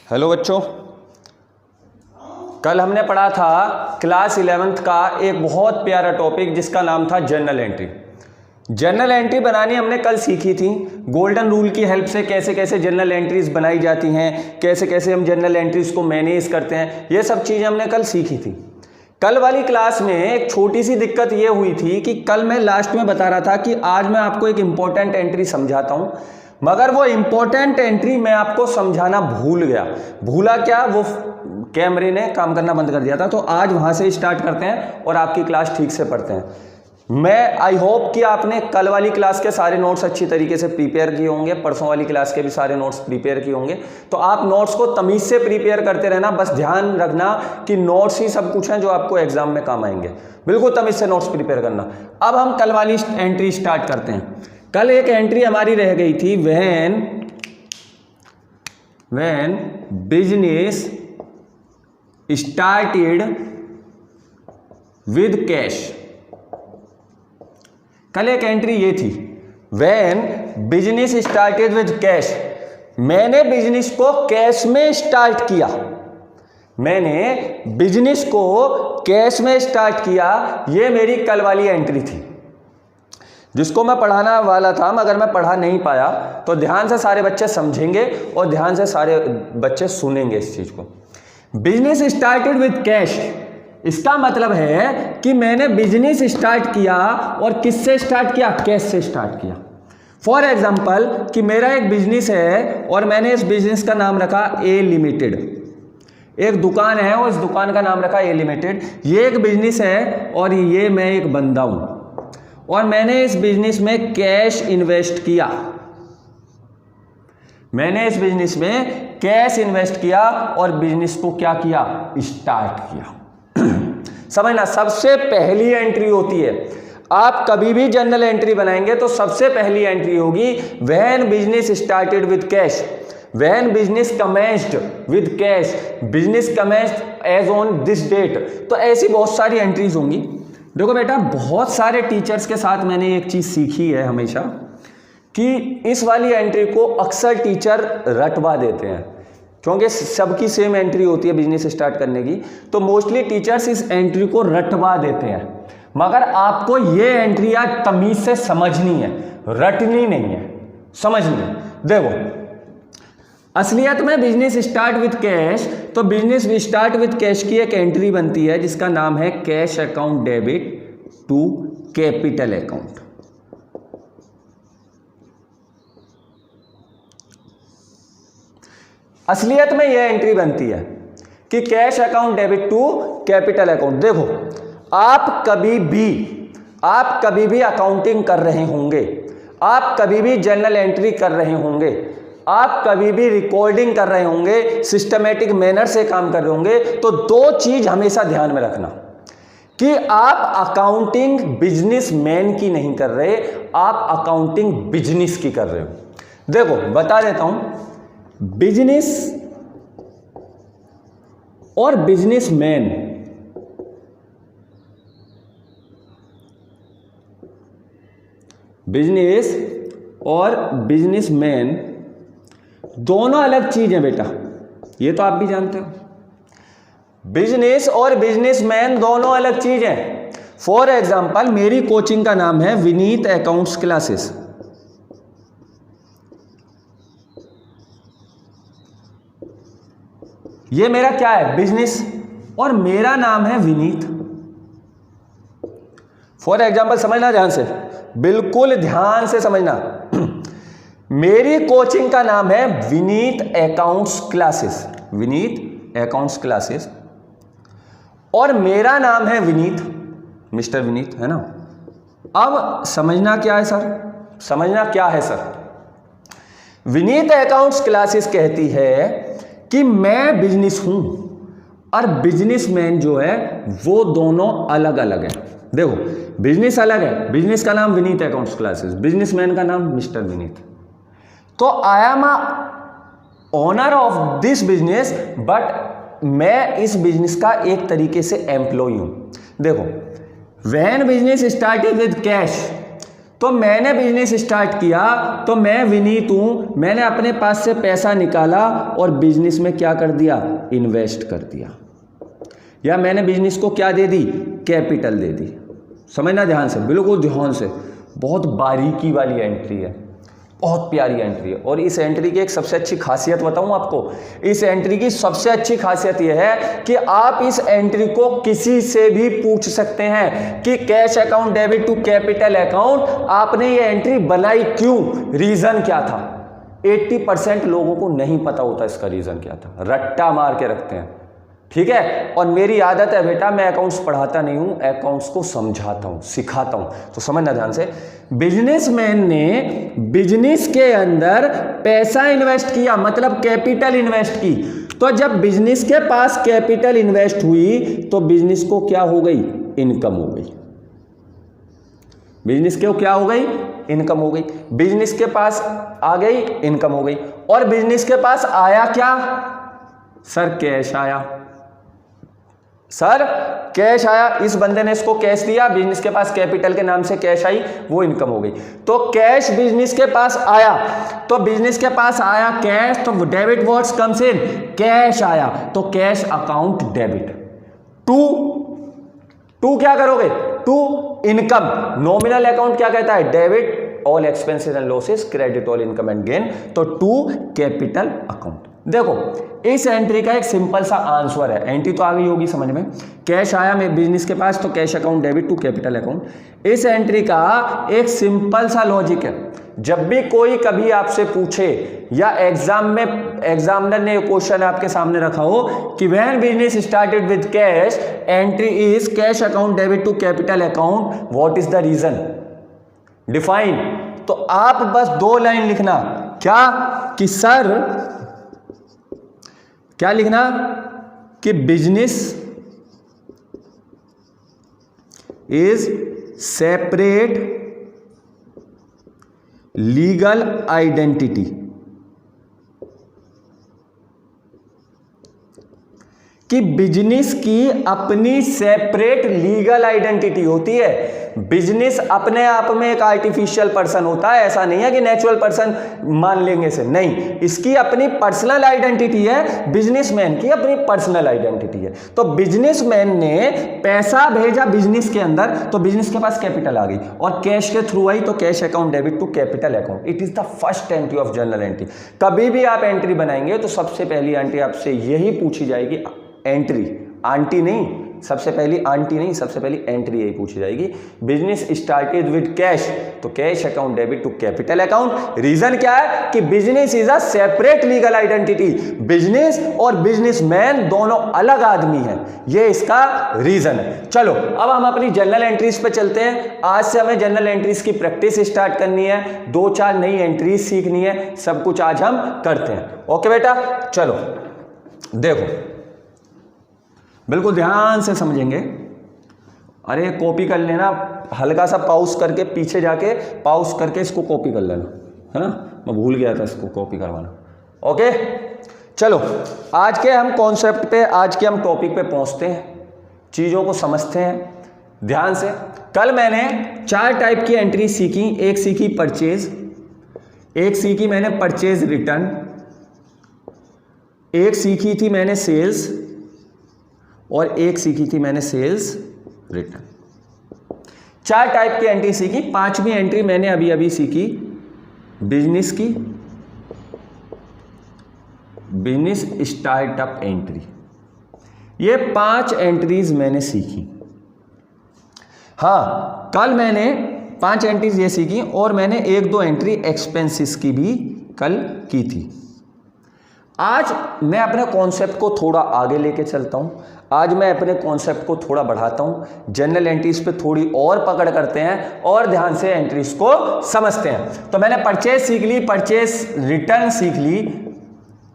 Hello बच्चों, कल हमने पढ़ा था क्लास 11th का एक बहुत प्यारा टॉपिक जिसका नाम था जर्नल एंट्री। जर्नल एंट्री बनानी हमने कल सीखी थी। गोल्डन रूल की हेल्प से कैसे कैसे जर्नल एंट्रीज बनाई जाती हैं, कैसे कैसे हम जर्नल एंट्रीज को मैनेज करते हैं, ये सब चीज़ें हमने कल सीखी थी। कल वाली क्लास में एक छोटी सी दिक्कत ये हुई थी कि कल मैं लास्ट में बता रहा था कि आज मैं आपको एक इम्पॉर्टेंट एंट्री समझाता हूँ, मगर वो इम्पोर्टेंट एंट्री मैं आपको समझाना भूल गया। भूला क्या, वो कैमरे ने काम करना बंद कर दिया था। तो आज वहां से स्टार्ट करते हैं और आपकी क्लास ठीक से पढ़ते हैं। मैं आई होप कि आपने कल वाली क्लास के सारे नोट्स अच्छी तरीके से प्रिपेयर किए होंगे, परसों वाली क्लास के भी सारे नोट्स प्रिपेयर किए होंगे। तो आप नोट्स को तमीज से प्रिपेयर करते रहना, बस ध्यान रखना कि नोट्स ही सब कुछ हैं जो आपको एग्जाम में काम आएंगे। बिल्कुल तमीज से नोट्स प्रिपेयर करना। अब हम कल वाली एंट्री स्टार्ट करते हैं। कल एक एंट्री हमारी रह गई थी, when business started with cash. कल एक एंट्री ये थी, when business started with cash. मैंने बिजनेस को कैश में स्टार्ट किया, मैंने बिजनेस को कैश में स्टार्ट किया। ये मेरी कल वाली एंट्री थी जिसको मैं पढ़ाना वाला था, मगर मैं पढ़ा नहीं पाया। तो ध्यान से सारे बच्चे समझेंगे और ध्यान से सारे बच्चे सुनेंगे इस चीज को। बिजनेस स्टार्टेड विद कैश, इसका मतलब है कि मैंने बिजनेस स्टार्ट किया और किससे स्टार्ट किया? कैश से स्टार्ट किया। फॉर एग्जाम्पल कि मेरा एक बिजनेस है और मैंने इस बिजनेस का नाम रखा ए लिमिटेड। एक दुकान है और इस दुकान का नाम रखा ए लिमिटेड। ये एक बिजनेस है और ये मैं एक बंदा हूं और मैंने इस बिजनेस में कैश इन्वेस्ट किया। मैंने इस बिजनेस में कैश इन्वेस्ट किया और बिजनेस को क्या किया? स्टार्ट किया। समझना, सबसे पहली एंट्री होती है। आप कभी भी जर्नल एंट्री बनाएंगे तो सबसे पहली एंट्री होगी when business started with cash, when business commenced with cash, business commenced as on this date. तो ऐसी बहुत सारी एंट्रीज होंगी। देखो बेटा, बहुत सारे टीचर्स के साथ मैंने एक चीज सीखी है हमेशा कि इस वाली एंट्री को अक्सर टीचर रटवा देते हैं, क्योंकि सबकी सेम एंट्री होती है बिजनेस स्टार्ट करने की। तो मोस्टली टीचर्स इस एंट्री को रटवा देते हैं, मगर आपको ये एंट्री आज तमीज से समझनी है, रटनी नहीं है, समझनी है। देखो, असलियत में बिजनेस स्टार्ट विद कैश, तो बिजनेस स्टार्ट विद कैश की एक एंट्री बनती है जिसका नाम है cash account debit to capital account. असलियत में यह एंट्री बनती है कि cash account debit to capital account. देखो, आप कभी भी अकाउंटिंग कर रहे होंगे, आप कभी भी जर्नल एंट्री कर रहे होंगे, आप कभी भी रिकॉर्डिंग कर रहे होंगे, सिस्टमेटिक मैनर से काम कर रहे होंगे, तो दो चीज हमेशा ध्यान में रखना कि आप अकाउंटिंग बिजनेसमैन की नहीं कर रहे, आप अकाउंटिंग बिजनेस की कर रहे हो। देखो बता देता हूं, बिजनेस और बिजनेसमैन, बिजनेस और बिजनेसमैन दोनों अलग चीज है बेटा, ये तो आप भी जानते हो। बिजनेस और बिजनेसमैन दोनों अलग चीज है। फॉर एग्जाम्पल, मेरी कोचिंग का नाम है विनीत अकाउंट्स क्लासेस। ये मेरा क्या है? बिजनेस, और मेरा नाम है विनीत। फॉर एग्जाम्पल, समझना ध्यान से, बिल्कुल ध्यान से समझना। मेरी कोचिंग का नाम है Vineet accounts classes, Vineet accounts classes, और मेरा नाम है विनीत, मिस्टर विनीत, है ना। अब समझना क्या है सर? समझना क्या है सर? विनीत अकाउंट्स क्लासेस कहती है कि मैं बिजनेस हूं और बिजनेसमैन जो है वो दोनों अलग अलग है। देखो, बिजनेस अलग है, बिजनेस का नाम विनीत अकाउंट्स क्लासेस, बिजनेसमैन का नाम मिस्टर विनीत। तो I am owner of this business, but मैं इस बिजनेस का एक तरीके से एम्प्लॉय हूं। देखो, when business started with cash, तो मैंने बिजनेस स्टार्ट किया, तो मैं विनीत हूं, मैंने अपने पास से पैसा निकाला और बिजनेस में क्या कर दिया, इन्वेस्ट कर दिया, या मैंने बिजनेस को क्या दे दी, कैपिटल दे दी। समझना ध्यान से, बिल्कुल ध्यान से, बहुत बारीकी वाली एंट्री है, बहुत प्यारी एंट्री है। और इस एंट्री की एक सबसे अच्छी खासियत बताऊं आपको, इस एंट्री की सबसे अच्छी खासियत यह है कि आप इस एंट्री को किसी से भी पूछ सकते हैं कि cash account debit to capital account, आपने ये एंट्री बनाई क्यों, रीजन क्या था। 80% लोगों को नहीं पता होता इसका रीजन क्या था, रट्टा मार के रखते हैं, ठीक है। और मेरी आदत है बेटा, मैं अकाउंट्स पढ़ाता नहीं हूं, अकाउंट्स को समझाता हूं, सिखाता हूं। तो समझना ध्यान से, बिजनेसमैन ने बिजनेस के अंदर पैसा इन्वेस्ट किया, मतलब कैपिटल इन्वेस्ट की। तो जब बिजनेस के पास कैपिटल इन्वेस्ट हुई तो बिजनेस को क्या हो गई, इनकम हो गई। बिजनेस को क्या हो गई, इनकम हो गई। बिजनेस के पास आ गई, इनकम हो गई। और बिजनेस के पास आया क्या, सर कैश आया, सर कैश आया। इस बंदे ने इसको कैश दिया, बिजनेस के पास कैपिटल के नाम से कैश आई, वो इनकम हो गई। तो कैश बिजनेस के पास आया, तो बिजनेस के पास आया कैश, तो debit what's comes in, cash आया, तो कैश अकाउंट डेबिट। टू क्या करोगे, टू इनकम। नॉमिनल अकाउंट क्या कहता है, debit all expenses and losses, credit all income and gain, तो टू कैपिटल अकाउंट। देखो इस एंट्री का एक सिंपल सा आंसर है, एंट्री तो आ गई होगी समझ में, कैश आया मेरे बिजनेस के पास, तो cash account debit to capital account. इस एंट्री का एक सिंपल सा लॉजिक है, जब भी कोई कभी आपसे पूछे या एग्जाम में एग्जामिनर ने क्वेश्चन आपके सामने रखा हो कि when business started with cash, entry is cash account debit to capital account, what is the reason, define. तो आप बस 2 लाइन लिखना, क्या कि सर, क्या लिखना कि business is separate legal identity, कि बिजनेस की अपनी सेपरेट लीगल आइडेंटिटी होती है। बिजनेस अपने आप में एक आर्टिफिशियल पर्सन होता है, ऐसा नहीं है कि नेचुरल पर्सन मान लेंगे से, नहीं, इसकी अपनी पर्सनल आइडेंटिटी है, बिजनेसमैन की अपनी पर्सनल आइडेंटिटी है। तो बिजनेसमैन ने पैसा भेजा बिजनेस के अंदर, तो बिजनेस के पास कैपिटल आ गई, और कैश के थ्रू आई, तो cash account debit to capital account. It is the first entry of journal entry. कभी भी आप एंट्री बनाएंगे तो सबसे पहली एंट्री आपसे यही पूछी जाएगी, एंट्री, आंटी नहीं, सबसे पहली आंटी नहीं, सबसे पहली एंट्री यही पूछी जाएगी। बिजनेस स्टार्टेड विद कैश, तो cash account debit to capital account. Reason क्या है कि business is a separate legal identity, business और बिजनेसमैन दोनों अलग आदमी हैं, ये इसका रीजन है। चलो अब हम अपनी जनरल एंट्रीज पे चलते हैं। आज से हमें जनरल एंट्रीज की प्रैक्टिस स्टार्ट करनी है, 2-4 नई एंट्रीज सीखनी है, सब कुछ आज हम करते हैं। ओके बेटा, चलो देखो बिल्कुल ध्यान से समझेंगे। अरे कॉपी कर लेना, हल्का सा पाउस करके पीछे जाके पाउस करके इसको कॉपी कर लेना, है ना, मैं भूल गया था इसको कॉपी करवाना। ओके चलो आज के हम कॉन्सेप्ट पे, आज के हम टॉपिक पे पहुंचते हैं, चीज़ों को समझते हैं ध्यान से। कल मैंने 4 टाइप की एंट्री सीखी, एक सीखी परचेज, एक सीखी मैंने परचेज रिटर्न, एक सीखी थी मैंने सेल्स, और एक सीखी थी मैंने सेल्स रिटर्न। 4 टाइप की एंट्री सीखी। 5वीं एंट्री मैंने अभी अभी सीखी, बिजनेस की, बिजनेस स्टार्टअप एंट्री। ये 5 एंट्रीज मैंने सीखी। हाँ, कल मैंने 5 एंट्रीज ये सीखी, और मैंने 1-2 एंट्री एक्सपेंसेस की भी कल की थी। आज मैं अपने कॉन्सेप्ट को थोड़ा आगे लेके चलता हूँ, आज मैं अपने कॉन्सेप्ट को थोड़ा बढ़ाता हूँ, जनरल एंट्रीज पे थोड़ी और पकड़ करते हैं और ध्यान से एंट्रीज को समझते हैं। तो मैंने परचेज सीख ली, परचेज रिटर्न सीख ली,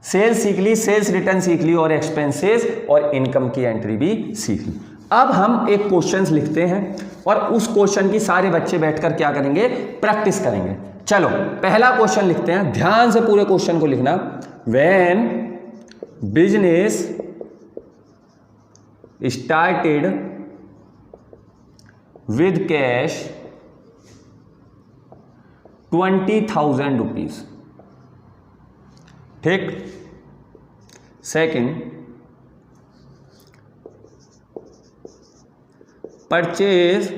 सेल्स सीख ली, सेल्स रिटर्न सीख ली, और एक्सपेंसेस और इनकम की एंट्री भी सीख ली। अब हम एक क्वेश्चन लिखते हैं और उस क्वेश्चन की सारे बच्चे बैठकर क्या करेंगे, प्रैक्टिस करेंगे। चलो पहला क्वेश्चन लिखते हैं, ध्यान से पूरे क्वेश्चन को लिखना। When business started with cash 20,000 rupees. ठीक। Second, purchase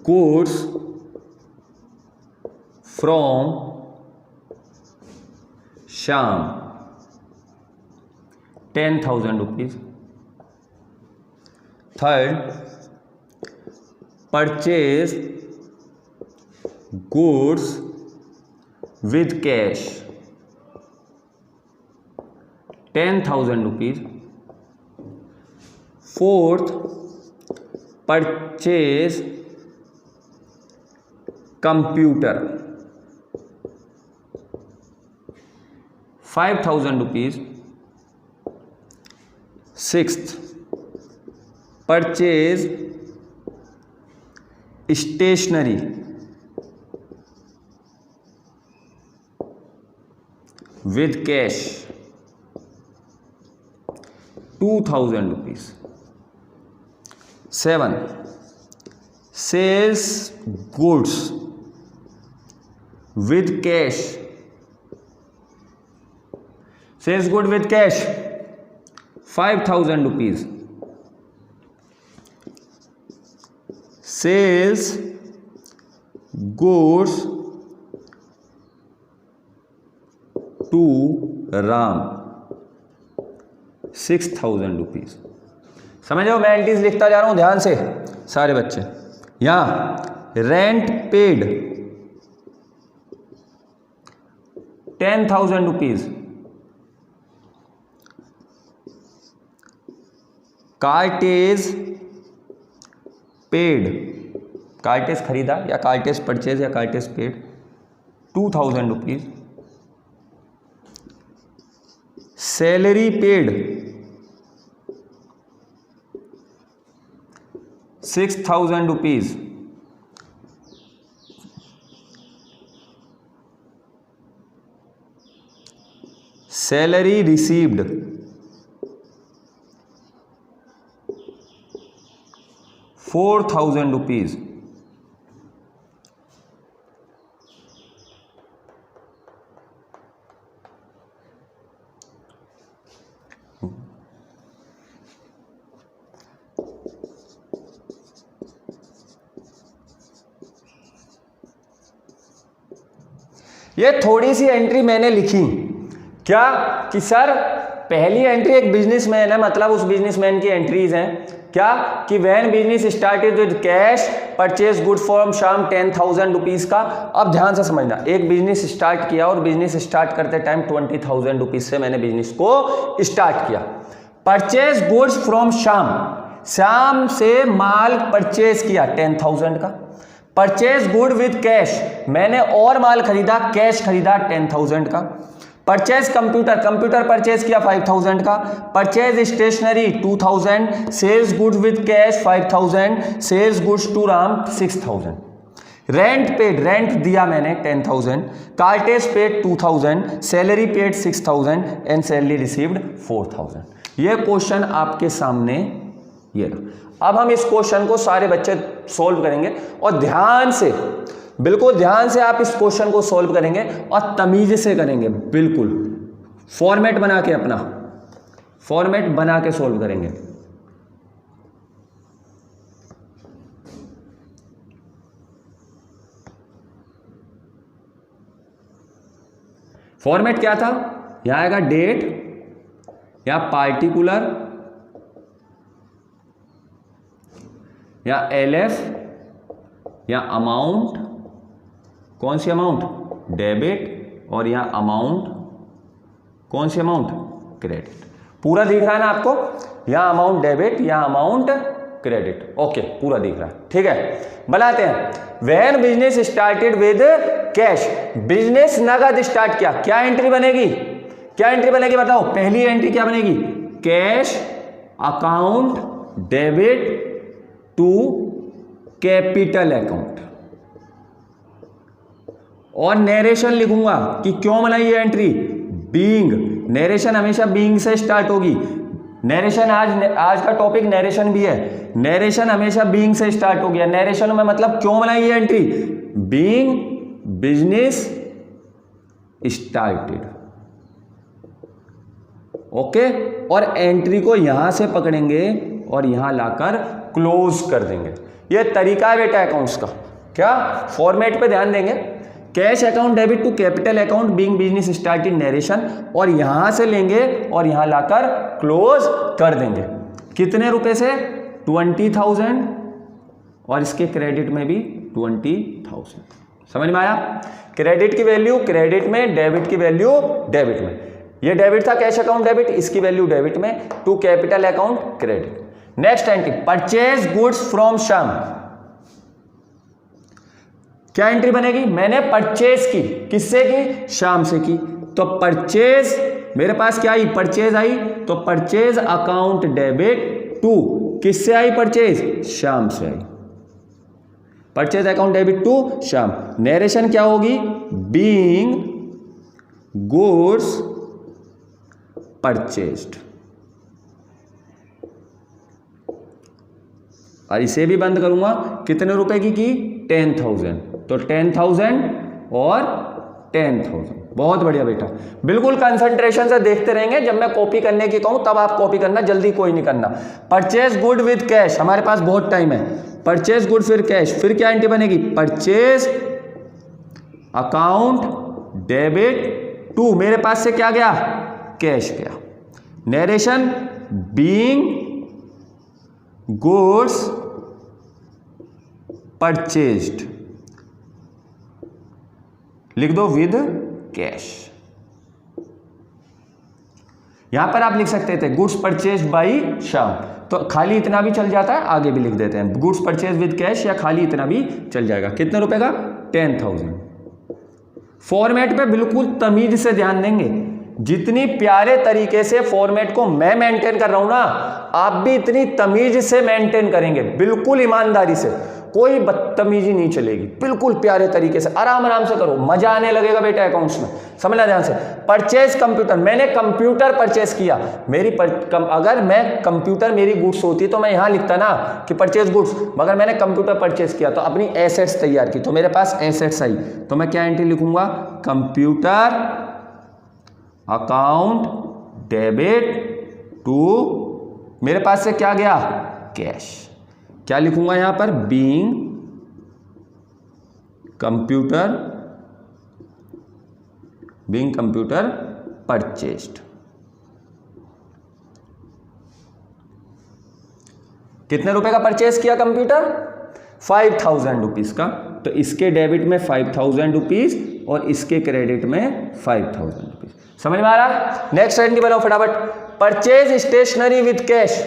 goods from Shyam 10,000 rupees. Third, purchase goods with cash 10,000 rupees. Fourth, purchase computer 5,000 rupees. Sixth, purchase stationery with cash 2,000 rupees. Seven, sales goods with cash, sales good with cash 5,000 rupees. Sales goods to Ram 6,000 rupees. समझ लो, मैं entries लिखता जा रहा हूं ध्यान से सारे बच्चे। यहां rent paid 10,000 rupees. Cartage paid, cartage खरीदा या कार्टेज परचेज या cartage paid 2,000 rupees. Salary paid 6,000 rupees. Salary received 4,000 rupees. ये थोड़ी सी एंट्री मैंने लिखी क्या कि सर पहली एंट्री एक बिजनेसमैन है, मतलब उस बिजनेसमैन की एंट्रीज हैं क्या कि when business started with cash purchase good from Shyam 10,000 rupees का। अब ध्यान से समझना, एक बिजनेस स्टार्ट किया और बिजनेस स्टार्ट करते टाइम 20,000 रुपीज से मैंने बिजनेस को स्टार्ट किया। Purchase goods from Shyam, Shyam से माल परचेज किया 10,000 का। परचेज गुड विद कैश, मैंने और माल खरीदा, कैश खरीदा 10,000 का। परचेज कंप्यूटर, कंप्यूटर परचेज किया 5,000 का। Purchase stationery 2,000। Sales good with cash 5,000। Sales goods to Ram 6,000। Rent paid, रेंट दिया मैंने 10,000। Cartage paid 2,000। Salary paid 6,000 and salary received 4,000। ये क्वेश्चन आपके सामने ये रहा। अब हम इस क्वेश्चन को सारे बच्चे सोल्व करेंगे और ध्यान से, बिल्कुल ध्यान से आप इस क्वेश्चन को सोल्व करेंगे और तमीज से करेंगे, बिल्कुल फॉर्मेट बना के, अपना फॉर्मेट बना के सोल्व करेंगे। फॉर्मेट क्या था, यहां आएगा डेट या पार्टिकुलर या एलएफ या अमाउंट, कौन सी अमाउंट, डेबिट, और यहां अमाउंट कौन सी अमाउंट, क्रेडिट। पूरा दिख रहा है ना आपको, यहां अमाउंट डेबिट, यहां अमाउंट क्रेडिट। ओके, पूरा दिख रहा है, ठीक है। बनाते हैं। When business started with cash, business नगद स्टार्ट किया, क्या एंट्री बनेगी, क्या एंट्री बनेगी बताओ। पहली एंट्री क्या बनेगी, cash account debit to capital account. और नरेशन लिखूंगा कि क्यों बनाई ये एंट्री, बीइंग, नरेशन हमेशा बीइंग से स्टार्ट होगी। नरेशन आज का टॉपिक नरेशन भी है, नरेशन हमेशा बीइंग से स्टार्ट हो गया। नरेशन में मतलब क्यों बनाई ये entry, being business started. Okay, और एंट्री को यहां से पकड़ेंगे और यहां लाकर क्लोज कर देंगे। ये तरीका है बेटा अकाउंट्स का। क्या फॉर्मेट पे ध्यान देंगे, cash account debit to capital account being business started narration, और यहां से लेंगे और यहां लाकर क्लोज कर देंगे। कितने रुपए से? 20,000, और इसके क्रेडिट में भी 20,000। समझ में आया? क्रेडिट की वैल्यू क्रेडिट में, डेबिट की वैल्यू डेबिट में। ये डेबिट था कैश अकाउंट डेबिट, इसकी वैल्यू डेबिट में, to capital account credit. Next entry purchase goods from Shyam. क्या एंट्री बनेगी? मैंने परचेज की, किससे की? श्याम से की। तो परचेज मेरे पास क्या आई? परचेज आई, तो परचेज अकाउंट डेबिट टू, किससे आई परचेज? श्याम से आई। Purchase account debit to Shyam. Narration क्या होगी? Being goods purchased. और इसे भी बंद करूंगा, कितने रुपए की? 10,000। तो 10,000 और 10,000। बहुत बढ़िया बेटा, बिल्कुल कंसंट्रेशन से देखते रहेंगे। जब मैं कॉपी करने की कहूं तब आप कॉपी करना, जल्दी कोई नहीं करना। परचेज गुड विद कैश, हमारे पास बहुत टाइम है। परचेज गुड फिर कैश, फिर क्या एंट्री बनेगी? परचेज अकाउंट डेबिट टू, मेरे पास से क्या गया? कैश गया। नरेशन बीइंग गुड्स परचेज्ड, लिख दो विद कैश। यहां पर आप लिख सकते थे गुड्स परचेज्ड बाय श्याम, तो खाली इतना भी चल जाता है, आगे भी लिख देते हैं गुड्स परचेज विद कैश, या खाली इतना भी चल जाएगा। कितने रुपए का? 10,000। फॉर्मेट पे बिल्कुल तमीज से ध्यान देंगे। जितनी प्यारे तरीके से फॉर्मेट को मैं मेंटेन कर रहा हूं ना, आप भी इतनी तमीज से मेंटेन करेंगे, बिल्कुल ईमानदारी से, कोई बदतमीजी नहीं चलेगी। बिल्कुल प्यारे तरीके से आराम आराम से करो, मजा आने लगेगा बेटा अकाउंट्स में। समझना ध्यान से। परचेज कंप्यूटर, मैंने कंप्यूटर परचेज किया। अगर मैं कंप्यूटर मेरी गुड्स होती तो मैं यहां लिखता ना कि परचेज गुड्स, मगर मैंने कंप्यूटर परचेज किया तो अपनी एसेट्स तैयार की, तो मेरे पास एसेट्स आई, तो मैं क्या एंट्री लिखूंगा? कंप्यूटर अकाउंट डेबिट टू, मेरे पास से क्या गया? कैश। क्या लिखूंगा यहां पर? Being computer purchased. कितने रुपए का परचेज किया कंप्यूटर? 5,000 रुपीज का। तो इसके डेबिट में 5,000 रुपीज और इसके क्रेडिट में 5,000 रुपीज। समझ में आ रहा? नेक्स्ट एंट्री बनाओ फटाफट। Purchase stationery with cash.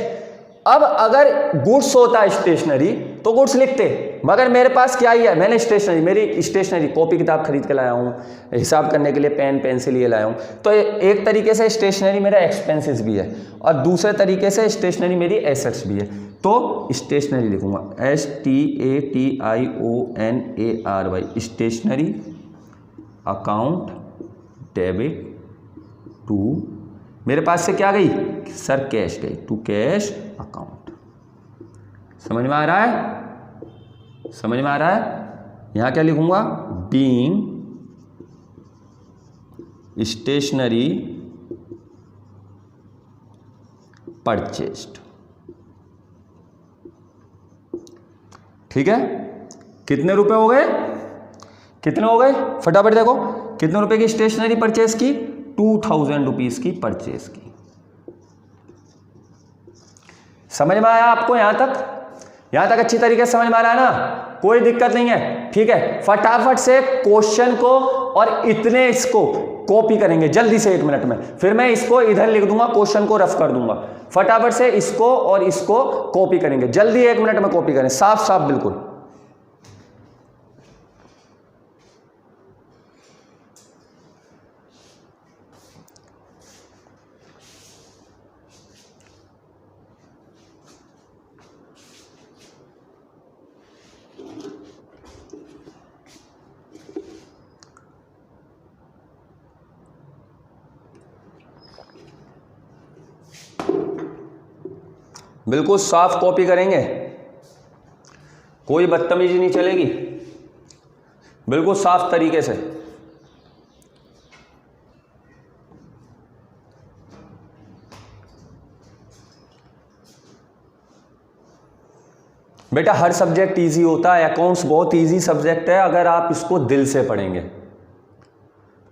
अब अगर गुड्स होता है स्टेशनरी तो गुड्स लिखते, मगर मेरे पास क्या ही है? मैंने स्टेशनरी, मेरी स्टेशनरी कॉपी किताब खरीद के लाया हूँ, हिसाब करने के लिए पेन पेंसिल ये लाया हूँ। तो एक तरीके से स्टेशनरी मेरा एक्सपेंसेस भी है और दूसरे तरीके से स्टेशनरी मेरी एसेट्स भी है। तो स्टेशनरी लिखूंगा STATIONARY, stationery account debit to, मेरे पास से क्या गई सर? कैश गई, टू कैश अकाउंट। समझ में आ रहा है? समझ में आ रहा है? यहां क्या लिखूंगा? Being stationery purchased. ठीक है, कितने रुपए हो गए? कितने हो गए फटाफट देखो, कितने रुपए की स्टेशनरी परचेज की? 2,000 रुपीज की परचेज की। समझ में आया आपको? यहां तक अच्छी तरीके से समझ में आ रहा है ना? कोई दिक्कत नहीं है। ठीक है, फटाफट से क्वेश्चन को और इतने इसको कॉपी करेंगे जल्दी से 1 मिनट में, फिर मैं इसको इधर लिख दूंगा, क्वेश्चन को रफ कर दूंगा। फटाफट से इसको और इसको कॉपी करेंगे जल्दी, 1 मिनट में कॉपी करें, साफ साफ बिल्कुल। बिल्कुल साफ कॉपी करेंगे, कोई बदतमीजी नहीं चलेगी। बिल्कुल साफ तरीके से। बेटा हर सब्जेक्ट इजी होता है, अकाउंट्स बहुत इजी सब्जेक्ट है अगर आप इसको दिल से पढ़ेंगे।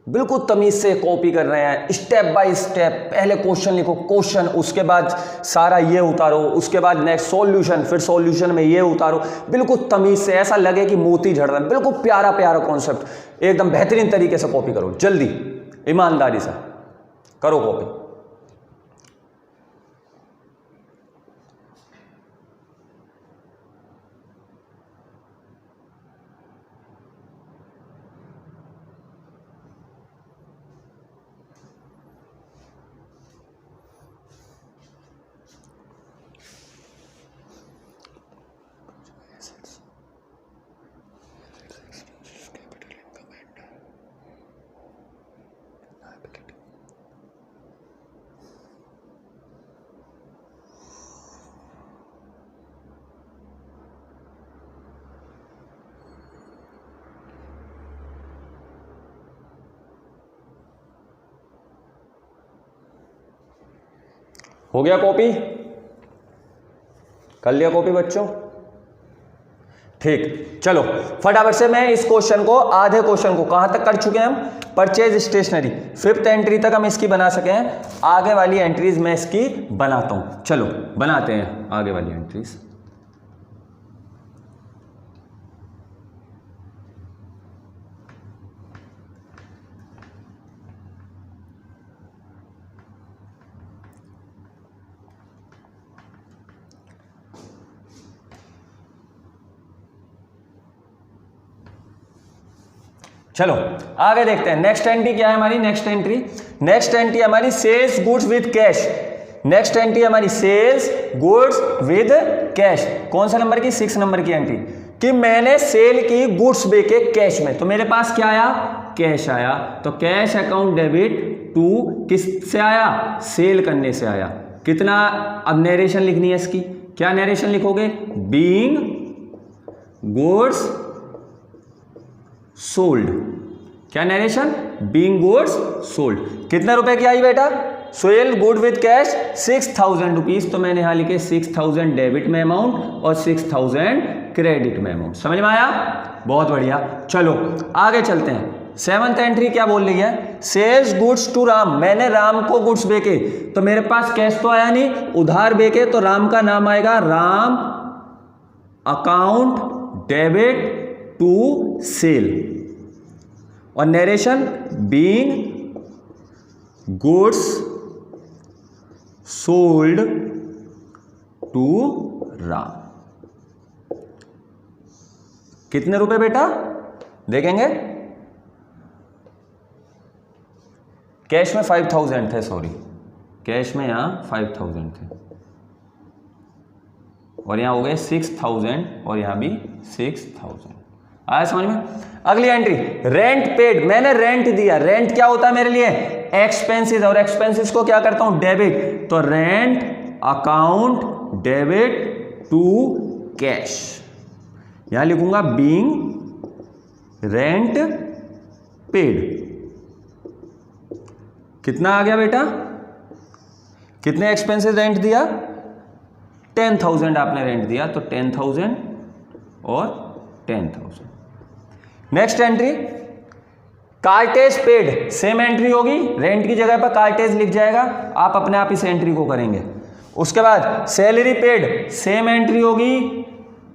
बिल्कुल तमीज से कॉपी कर रहे हैं, स्टेप बाय स्टेप, पहले क्वेश्चन लिखो, क्वेश्चन, उसके बाद सारा ये उतारो, उसके बाद नेक्स्ट सॉल्यूशन, फिर सॉल्यूशन में ये उतारो, बिल्कुल तमीज से, ऐसा लगे कि मोती झड़ रहा है। बिल्कुल प्यारा प्यारा कॉन्सेप्ट, एकदम बेहतरीन तरीके से कॉपी करो, जल्दी ईमानदारी से करो कॉपी। हो गया कॉपी? कर लिया कॉपी बच्चों? ठीक, चलो फटाफट से मैं इस क्वेश्चन को, आधे क्वेश्चन को कहां तक कर चुके हैं हम? परचेज स्टेशनरी, 5th एंट्री तक हम इसकी बना सके हैं। आगे वाली एंट्रीज मैं इसकी बनाता हूं, चलो बनाते हैं आगे वाली एंट्रीज। चलो आगे देखते हैं। नेक्स्ट एंट्री क्या है हमारी? नेक्स्ट एंट्री हमारी sales goods with cash. Next entry हमारी सेल्स गुड्स विद कैश। कौन सा नंबर की? 6 नंबर की एंट्री, कि मैंने सेल की गुड्स बेचे कैश में। तो मेरे पास क्या आया? कैश आया। तो कैश अकाउंट डेबिट टू किस से आया? सेल करने से आया। कितना? अब नरेशन लिखनी है इसकी। क्या नरेशन लिखोगे? Being goods sold. क्या नरेशन? Being goods sold. कितने रुपए की आई बेटा? Sale good with cash 6000 rupees. तो मैंने यहां लिखे 6000 डेबिट में अमाउंट और 6000 क्रेडिट में अमाउंट। समझ में आया? बहुत बढ़िया। चलो आगे चलते हैं। 7th एंट्री क्या बोल रही है? Sales goods to Ram. मैंने राम को गुड्स बेचे, तो मेरे पास कैश तो आया नहीं, उधार बेचे, तो राम का नाम आएगा Ram account debit to sale. और narration being goods sold to Ram. कितने रुपए बेटा? देखेंगे। कैश में 5000 थे, सॉरी, कैश में यहां 5000 थे, और यहां हो गए 6000 और यहां भी 6000। आया समझ में? अगली एंट्री रेंट पेड। मैंने रेंट दिया। रेंट क्या होता है मेरे लिए? एक्सपेंसेस, और एक्सपेंसेस को क्या करता हूं? डेबिट। तो rent account debit to cash. यहां लिखूंगा बीइंग रेंट पेड। कितना आ गया बेटा? कितने एक्सपेंसेस रेंट दिया? 10,000 आपने रेंट दिया, तो 10,000 और 10,000। Next entry cartage paid. Same entry होगी, रेंट की जगह पर कार्टेज लिख जाएगा, आप अपने आप इस एंट्री को करेंगे। उसके बाद सैलरी पेड, सेम एंट्री होगी,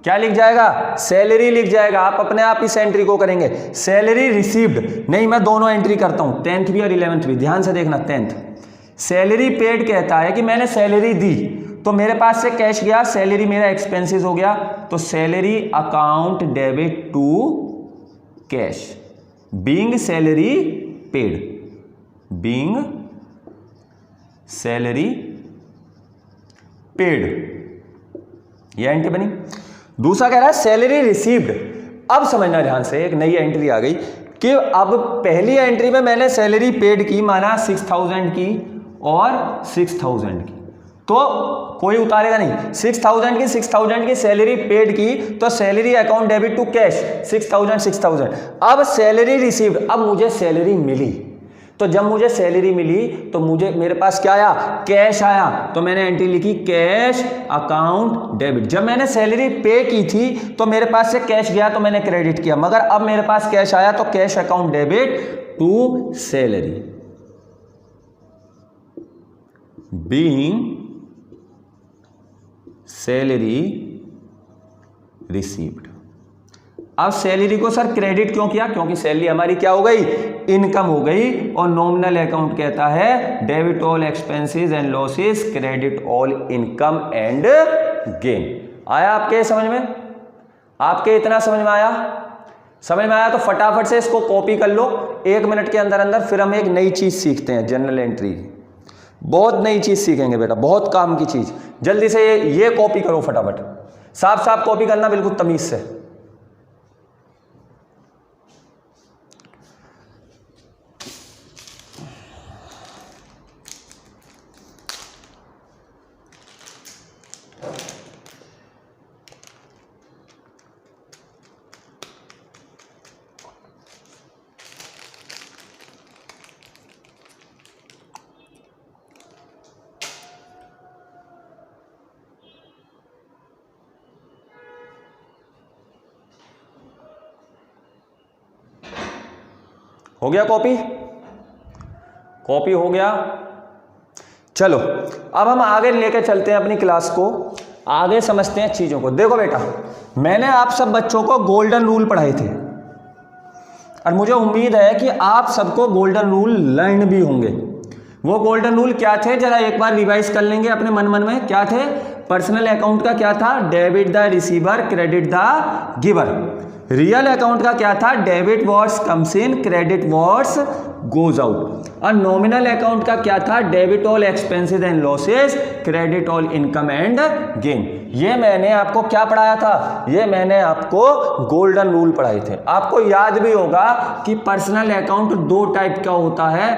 क्या लिख जाएगा? सैलरी लिख जाएगा, आप अपने आप इस एंट्री को करेंगे। सैलरी रिसीव्ड, नहीं मैं दोनों एंट्री करता हूं, 10th भी और 11th भी, ध्यान से देखना। 10th सैलरी पेड कहता है कि मैंने सैलरी दी, तो मेरे पास से कैश गया, सैलरी मेरा एक्सपेंसेस हो गया, तो salary account debit to cash. Being salary paid, being salary paid, यह एंट्री बनी। दूसरा कह रहा है सैलरी रिसीव्ड। अब समझना ध्यान से, एक नई एंट्री आ गई कि अब पहली एंट्री में मैंने सैलरी पेड की, माना 6000 की और 6000 की। तो कोई उतारेगा नहीं। 6,000 की सैलरी पेड की, तो salary account debit to cash 6,000। अब सैलरी रिसीव्ड, अब मुझे सैलरी मिली, तो जब मुझे सैलरी मिली तो मेरे पास क्या आया, कैश आया, तो मैंने एंट्री लिखी कैश अकाउंट डेबिट। जब मैंने सैलरी पे की थी तो मेरे पास से कैश गया तो मैंने क्रेडिट किया, मगर अब मेरे पास कैश आया तो cash account debit to salary being salary received. अब सैलरी को सर क्रेडिट क्यों किया, क्योंकि सैलरी हमारी क्या हो गई, इनकम हो गई, और नॉमिनल अकाउंट कहता है debit all expenses and losses, credit all income and gain. आया आपके समझ में, आपके इतना समझ में आया? समझ में आया तो फटाफट से इसको कॉपी कर लो 1 मिनट के अंदर अंदर। फिर हम एक नई चीज सीखते हैं, जनरल एंट्री, बहुत नई चीज सीखेंगे बेटा, बहुत काम की चीज। जल्दी से ये कॉपी करो फटाफट, साफ साफ कॉपी करना बिल्कुल तमीज से। हो गया कॉपी? कॉपी हो गया। चलो अब हम आगे लेके चलते हैं अपनी क्लास को, आगे समझते हैं चीजों को। देखो बेटा, मैंने आप सब बच्चों को गोल्डन रूल पढ़ाए थे और मुझे उम्मीद है कि आप सबको गोल्डन रूल लर्न भी होंगे। वो गोल्डन रूल क्या थे, जरा एक बार रिवाइज कर लेंगे अपने मन में। क्या थे? पर्सनल अकाउंट का क्या था, debit the receiver credit the giver. Real account का क्या था, debit what's comes in credit what's goes out. और नॉमिनल अकाउंट का क्या था, debit all expenses and losses credit all income and gain. ये मैंने आपको क्या पढ़ाया था, ये मैंने आपको गोल्डन रूल पढ़ाए थे। आपको याद भी होगा कि पर्सनल अकाउंट 2 टाइप का होता है,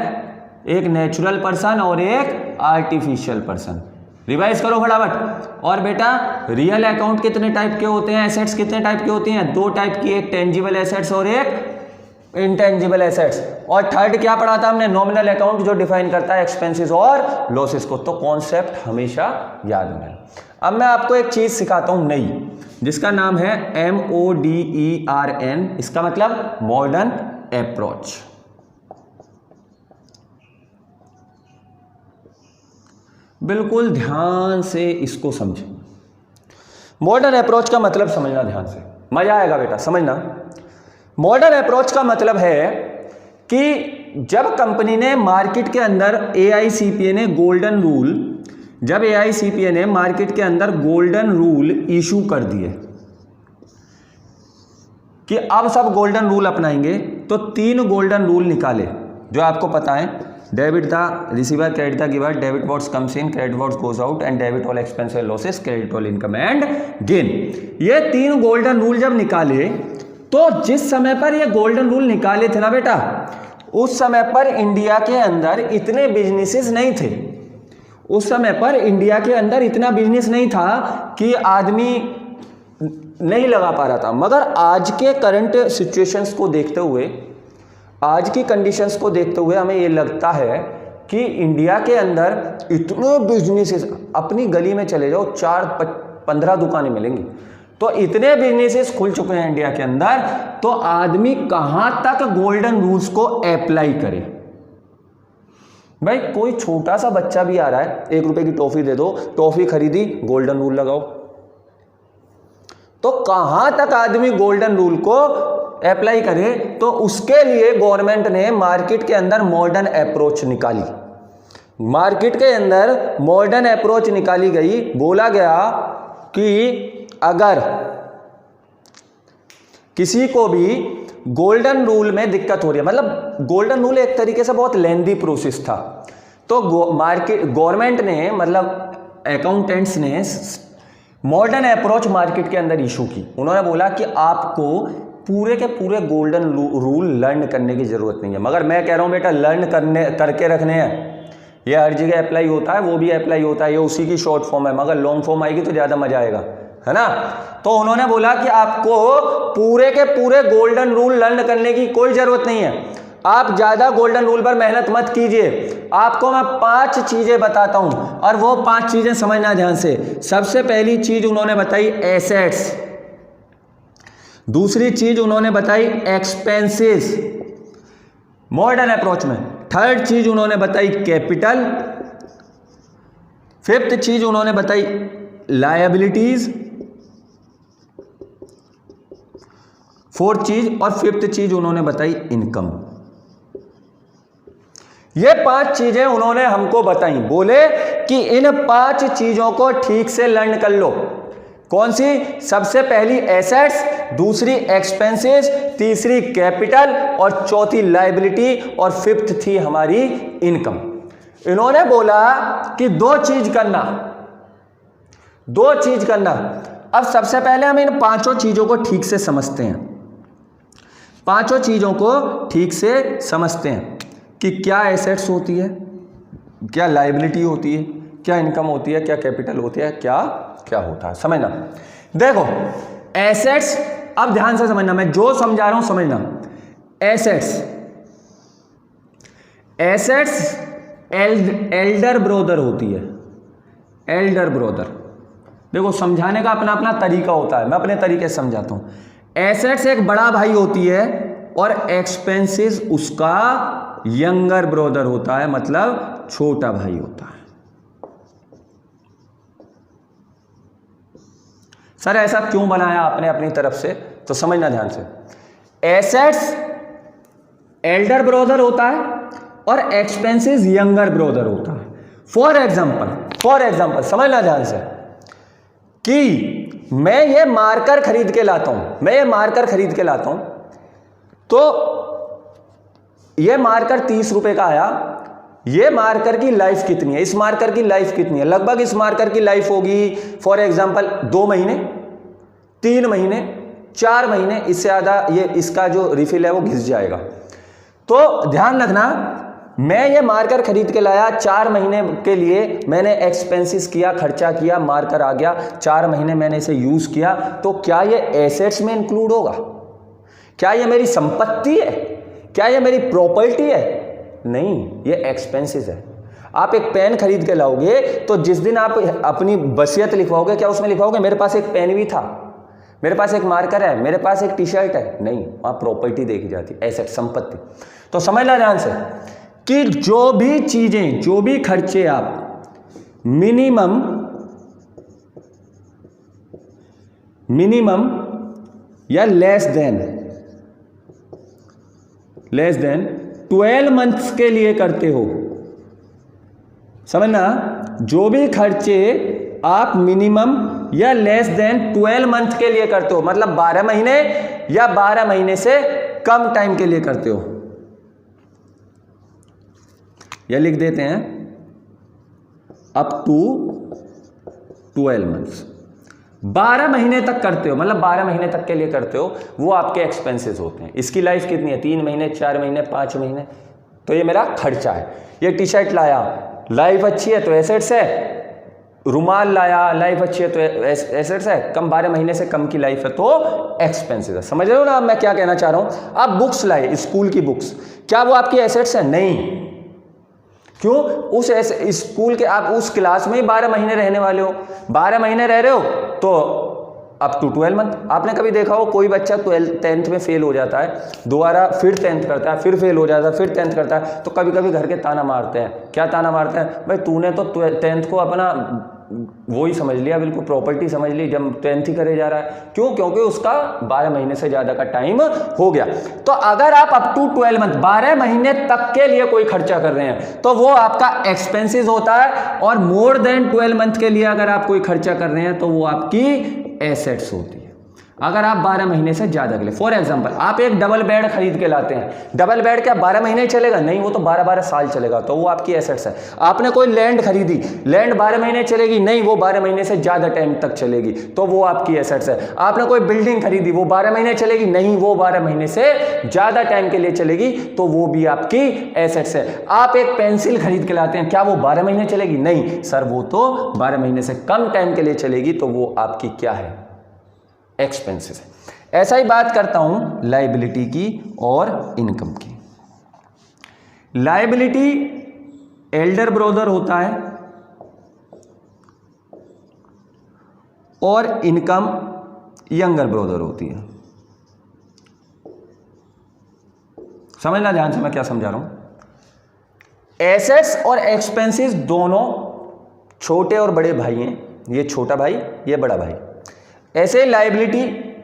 एक नेचुरल पर्सन और एक आर्टिफिशियल पर्सन। रिवाइज करो फटाफट। और बेटा रियल अकाउंट कितने टाइप के होते हैं, एसेट्स कितने टाइप की होती हैं, 2 टाइप की, एक टेंजिबल एसेट्स और एक इंटेंजिबल एसेट्स। और थर्ड क्या पढ़ा था हमने, नॉमिनल अकाउंट, जो डिफाइन करता है एक्सपेंसेस और लॉसेस को। तो कॉन्सेप्ट हमेशा याद रखना। अब मैं आपको एक चीज सिखाता हूं नई, जिसका नाम है MODERN। इसका मतलब मॉडर्न अप्रोच। बिल्कुल ध्यान से इसको समझें। मॉडर्न अप्रोच का मतलब समझना ध्यान से, मजा आएगा बेटा समझना। मॉडर्न अप्रोच का मतलब है कि जब कंपनी ने मार्केट के अंदर AICPA ने गोल्डन रूल, जब AICPA ने मार्केट के अंदर गोल्डन रूल इशू कर दिए कि अब सब गोल्डन रूल अपनाएंगे, तो 3 गोल्डन रूल निकाले जो आपको पता है, debit the receiver credit the giver, debit what's comes in credit what's goes out, and debit all expense and losses credit all income and gain. ये 3 गोल्डन रूल जब निकाले, तो जिस समय पर ये गोल्डन रूल निकाले थे ना बेटा, उस समय पर इंडिया के अंदर इतने बिजनेसेस नहीं थे। उस समय पर इंडिया के अंदर इतना बिजनेस नहीं था कि आदमी नहीं लगा पा रहा था। मगर आज के करंट सिचुएशंस को देखते हुए, आज की कंडीशंस को देखते हुए हमें ये लगता है कि इंडिया के अंदर इतने बिजनेसेस, अपनी गली में चले जाओ 4-15 दुकानें मिलेंगी, तो इतने बिजनेसेस खुल चुके हैं इंडिया के अंदर, तो आदमी कहां तक गोल्डन रूल्स को अप्लाई करे। भाई कोई छोटा सा बच्चा भी आ रहा है, 1 रुपए की टॉफी दे दो, टॉफी खरीदी, गोल्डन रूल लगाओ। तो कहां तक आदमी गोल्डन रूल को अप्लाई करे, तो उसके लिए गवर्नमेंट ने मार्केट के अंदर मॉडर्न अप्रोच निकाली। मार्केट के अंदर मॉडर्न अप्रोच निकाली गई। बोला गया कि अगर किसी को भी गोल्डन रूल में दिक्कत हो रही है, मतलब गोल्डन रूल एक तरीके से बहुत लेंदी प्रोसेस था, तो मार्केट गवर्नमेंट ने, मतलब अकाउंटेंट्स ने मॉडर्न अप्रोच मार्केट के अंदर इशू की। उन्होंने बोला कि आपको पूरे के पूरे गोल्डन रूल लर्न करने की जरूरत नहीं है, मगर मैं कह रहा हूं बेटा लर्न करके रखने हैं। ये हर जगह अप्लाई होता है, वो भी अप्लाई होता है, ये उसी की शॉर्ट फॉर्म है, मगर लॉन्ग फॉर्म आएगी तो ज़्यादा मजा आएगा, है ना। तो उन्होंने बोला कि आपको पूरे के पूरे गोल्डन रूल लर्न करने की कोई ज़रूरत नहीं है, आप ज़्यादा गोल्डन रूल पर मेहनत मत कीजिए। आपको मैं 5 चीज़ें बताता हूँ और वो 5 चीज़ें समझना ध्यान से। सबसे पहली चीज़ उन्होंने बताई एसेट्स, दूसरी चीज़ उन्होंने बताई एक्सपेंसेस मॉडर्न अप्रोच में, थर्ड चीज़ उन्होंने बताई कैपिटल, फिफ्थ चीज़ उन्होंने बताई लायबिलिटीज, फोर्थ चीज़ और फिफ्थ चीज़ उन्होंने बताई इनकम। ये 5 चीजें उन्होंने हमको बताई, बोले कि इन 5 चीजों को ठीक से लर्न कर लो। कौन सी? सबसे पहली एसेट्स, दूसरी एक्सपेंसेस, तीसरी कैपिटल और चौथी लायबिलिटी और फिफ्थ थी हमारी इनकम। इन्होंने बोला कि 2 चीज करना, 2 चीज करना। अब सबसे पहले हम इन 5 चीजों को ठीक से समझते हैं, 5 चीजों को ठीक से समझते हैं कि क्या एसेट्स होती है, क्या लायबिलिटी होती है, क्या इनकम होती है, क्या कैपिटल होती है, क्या क्या होता है। समझना, देखो एसेट्स, अब ध्यान से समझना, मैं जो समझा रहा हूं समझना। एसेट्स, एसेट्स एल्डर ब्रोदर होती है, एल्डर ब्रोदर। देखो समझाने का अपना अपना तरीका होता है, मैं अपने तरीके से समझाता हूं। एसेट्स एक बड़ा भाई होती है और एक्सपेंसेस उसका यंगर ब्रदर होता है, मतलब छोटा भाई होता है। सर ऐसा क्यों बनाया आपने अपनी तरफ से? तो समझना ध्यान से। एसेट्स एल्डर ब्रदर होता है और एक्सपेंसेस यंगर ब्रदर होता है। फॉर एग्जाम्पल समझना ध्यान से कि मैं ये मार्कर खरीद के लाता हूं, तो ये मार्कर 30 रुपए का आया। ये मार्कर की लाइफ कितनी है? इस मार्कर की लाइफ कितनी है? लगभग इस मार्कर की लाइफ होगी फॉर एग्जांपल 2 महीने, 3 महीने, 4 महीने, इससे ज़्यादा ये इसका जो रिफिल है वो घिस जाएगा। तो ध्यान रखना, मैं ये मार्कर खरीद के लाया, 4 महीने के लिए मैंने एक्सपेंसेस किया, खर्चा किया, मार्कर आ गया, 4 महीने मैंने इसे यूज किया, तो क्या ये एसेट्स में इंक्लूड होगा? क्या ये मेरी संपत्ति है? क्या ये मेरी प्रॉपर्टी है? नहीं, ये एक्सपेंसेस है। आप एक पेन खरीद के लाओगे तो जिस दिन आप अपनी वसीयत लिखवाओगे, क्या उसमें लिखवाओगे मेरे पास एक पेन भी था, मेरे पास एक मार्कर है, मेरे पास एक टी शर्ट है? नहीं, वहां प्रॉपर्टी देखी जाती, एसेट, संपत्ति। तो समझना ध्यान से कि जो भी चीजें, जो भी खर्चे आप मिनिमम या लेस देन 12 मंथ्स के लिए करते हो, समझना, जो भी खर्चे आप मिनिमम या लेस देन 12 मंथ के लिए करते हो, मतलब 12 महीने या 12 महीने से कम टाइम के लिए करते हो, या लिख देते हैं अप टू 12 मंथ्स। 12 महीने तक करते हो, मतलब 12 महीने तक के लिए करते हो, वो आपके एक्सपेंसेस होते हैं। इसकी लाइफ कितनी है? 3 महीने, 4 महीने, 5 महीने, तो ये मेरा खर्चा है। ये टी शर्ट लाया, लाइफ अच्छी है तो एसेट्स है। रुमाल लाया, लाइफ अच्छी है तो एसेट्स है। कम 12 महीने से कम की लाइफ है तो एक्सपेंसेस है। समझ रहे हो ना मैं क्या कहना चाह रहा हूं? आप बुक्स लाए, स्कूल की बुक्स, क्या वो आपकी एसेट्स है? नहीं। क्यों? उस स्कूल के आप उस क्लास में ही 12 महीने रहने वाले हो, 12 महीने रह रहे हो तो अप टू 12 मंथ। आपने कभी देखा हो कोई बच्चा 10th में फेल हो जाता है, दोबारा फिर 10th करता है, फिर फेल हो जाता है, फिर 10th करता है, तो कभी कभी घर के ताना मारते हैं। क्या ताना मारते हैं? भाई तूने तो 10th को अपना वो ही समझ लिया, बिल्कुल प्रॉपर्टी समझ ली, जब 10th ही करे जा रहा है। क्यों? क्योंकि उसका 12 महीने से ज़्यादा का टाइम हो गया। तो अगर आप अप टू 12 मंथ, 12 महीने तक के लिए कोई खर्चा कर रहे हैं तो वो आपका एक्सपेंसेस होता है, और मोर देन 12 मंथ के लिए अगर आप कोई खर्चा कर रहे हैं तो वो आपकी एसेट्स होती है। अगर आप 12 महीने से ज़्यादा के लिए, फॉर एग्जांपल आप एक डबल बेड खरीद के लाते हैं, डबल बेड क्या 12 महीने चलेगा? नहीं, वो तो 12-12 साल चलेगा, तो वो आपकी एसेट्स है। आपने कोई लैंड खरीदी, लैंड 12 महीने चलेगी? नहीं, वो 12 महीने से ज़्यादा टाइम तक चलेगी, तो वो आपकी एसेट्स है। आपने कोई बिल्डिंग खरीदी, वो 12 महीने चलेगी? नहीं, वो 12 महीने से ज़्यादा टाइम के लिए चलेगी, तो वो भी आपकी एसेट्स है। आप एक पेंसिल खरीद के लाते हैं, क्या वो 12 महीने चलेगी? नहीं सर, वो तो 12 महीने से कम टाइम के लिए चलेगी, तो वो आपकी क्या है? एक्सपेंसेस है। ऐसा ही बात करता हूं लायबिलिटी की और इनकम की। लायबिलिटी एल्डर ब्रदर होता है और इनकम यंगर ब्रदर होती है। समझना ध्यान से मैं क्या समझा रहा हूं। एसेट्स और एक्सपेंसेस दोनों छोटे और बड़े भाई हैं, ये छोटा भाई, ये बड़ा भाई। ऐसे लायबिलिटी,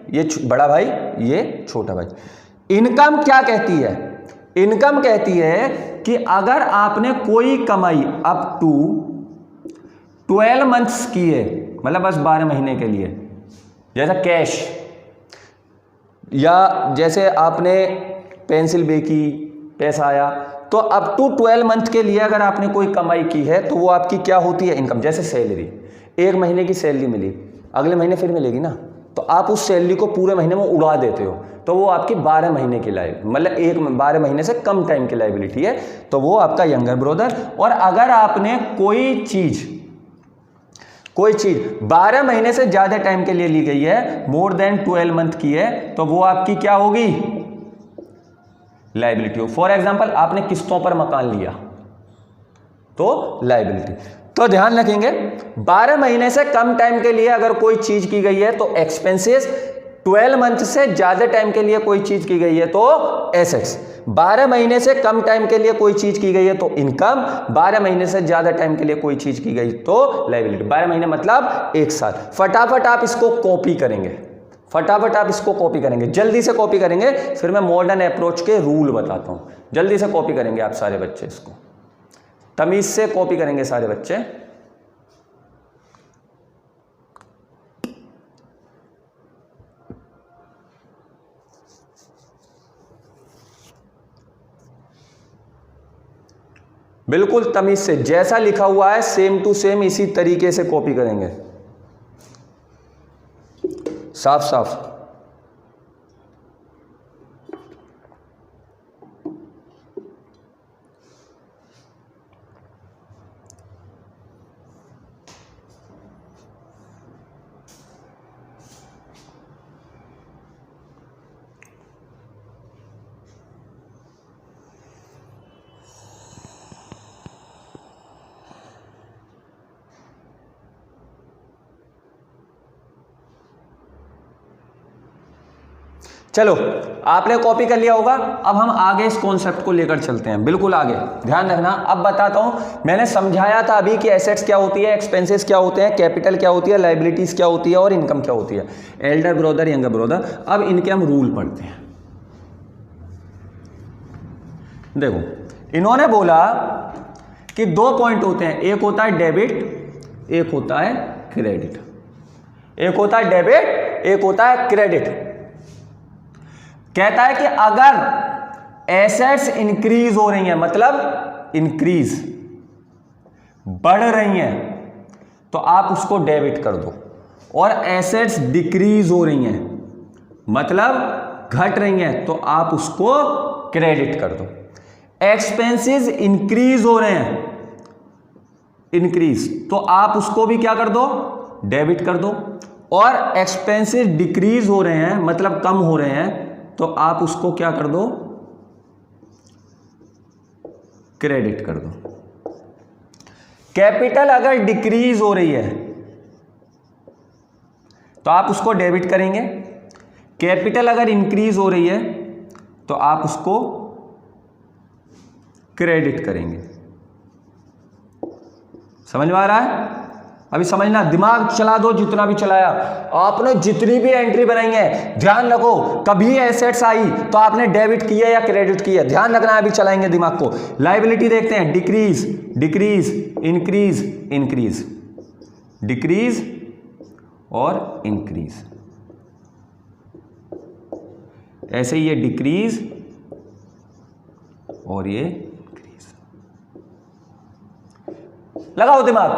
ये बड़ा भाई, ये छोटा भाई। इनकम क्या कहती है? इनकम कहती है कि अगर आपने कोई कमाई अप टू 12 मंथ्स की है, मतलब बस 12 महीने के लिए, जैसा कैश, या जैसे आपने पेंसिल बेची, पैसा आया, तो अप टू 12 मंथ के लिए अगर आपने कोई कमाई की है तो वो आपकी क्या होती है? इनकम। जैसे सैलरी, एक महीने की सैलरी मिली, अगले महीने फिर मिलेगी ना, तो आप उस सैलरी को पूरे महीने में उड़ा देते हो, तो वो आपकी 12 महीने की लायबिलिटी, मतलब 12 महीने से कम टाइम की लायबिलिटी है, तो वो आपका यंगर ब्रदर। और अगर आपने कोई चीज 12 महीने से ज्यादा टाइम के लिए ली गई है, मोर देन 12 मंथ की है, तो वो आपकी क्या होगी? लायबिलिटी हो। फॉर एग्जाम्पल आपने किस्तों पर मकान लिया, तो लायबिलिटी। तो ध्यान रखेंगे, 12 महीने से कम टाइम के लिए अगर कोई चीज की गई है तो एक्सपेंसेस, 12 मंथ से ज्यादा टाइम के लिए कोई चीज की गई है तो एसेट्स, 12 महीने से कम टाइम के लिए कोई चीज की गई है तो इनकम, 12 महीने से ज्यादा टाइम के लिए कोई चीज की गई तो लायबिलिटी। 12 महीने मतलब एक साल। फटाफट आप इसको कॉपी करेंगे, फटाफट आप इसको कॉपी करेंगे, जल्दी से कॉपी करेंगे, फिर मैं मॉडर्न अप्रोच के रूल बताता हूं। जल्दी से कॉपी करेंगे आप सारे बच्चे, इसको तमीज से कॉपी करेंगे सारे बच्चे। बिल्कुल तमीज से, जैसा लिखा हुआ है सेम टू सेम इसी तरीके से कॉपी करेंगे, साफ साफ। चलो, आपने कॉपी कर लिया होगा। अब हम आगे इस कॉन्सेप्ट को लेकर चलते हैं, बिल्कुल आगे ध्यान रखना। अब बताता हूं, मैंने समझाया था अभी कि एसेट्स क्या होती है, एक्सपेंसेस क्या होते हैं, कैपिटल क्या होती है, लायबिलिटीज क्या होती है और इनकम क्या होती है, एल्डर ब्रदर यंगर ब्रदर। अब इनके हम रूल पढ़ते हैं। देखो, इन्होंने बोला कि 2 पॉइंट होते हैं, एक होता है डेबिट, एक होता है क्रेडिट। एक होता है डेबिट, एक होता है क्रेडिट। कहता है कि अगर एसेट्स इंक्रीज हो रही हैं, मतलब इंक्रीज, बढ़ रही हैं, तो आप उसको डेबिट कर दो, और एसेट्स डिक्रीज हो रही हैं, मतलब घट रही हैं, तो आप उसको क्रेडिट कर दो। एक्सपेंसेस इंक्रीज हो रहे हैं, इंक्रीज, तो आप उसको भी क्या कर दो? डेबिट कर दो। और एक्सपेंसेस डिक्रीज हो रहे हैं, मतलब कम हो रहे हैं, तो आप उसको क्या कर दो? क्रेडिट कर दो। कैपिटल अगर डिक्रीज हो रही है तो आप उसको डेबिट करेंगे, कैपिटल अगर इंक्रीज हो रही है तो आप उसको क्रेडिट करेंगे। समझ में आ रहा है? अभी समझना, दिमाग चला दो जितना भी चलाया आपने, जितनी भी एंट्री बनाई है ध्यान रखो, कभी एसेट्स आई तो आपने डेबिट किया या क्रेडिट किया, ध्यान रखना। अभी चलाएंगे दिमाग को। लायबिलिटी देखते हैं, decrease, decrease, increase, increase, decrease और इंक्रीज। ऐसे ही ये डिक्रीज और ये इंक्रीज। लगाओ दिमाग,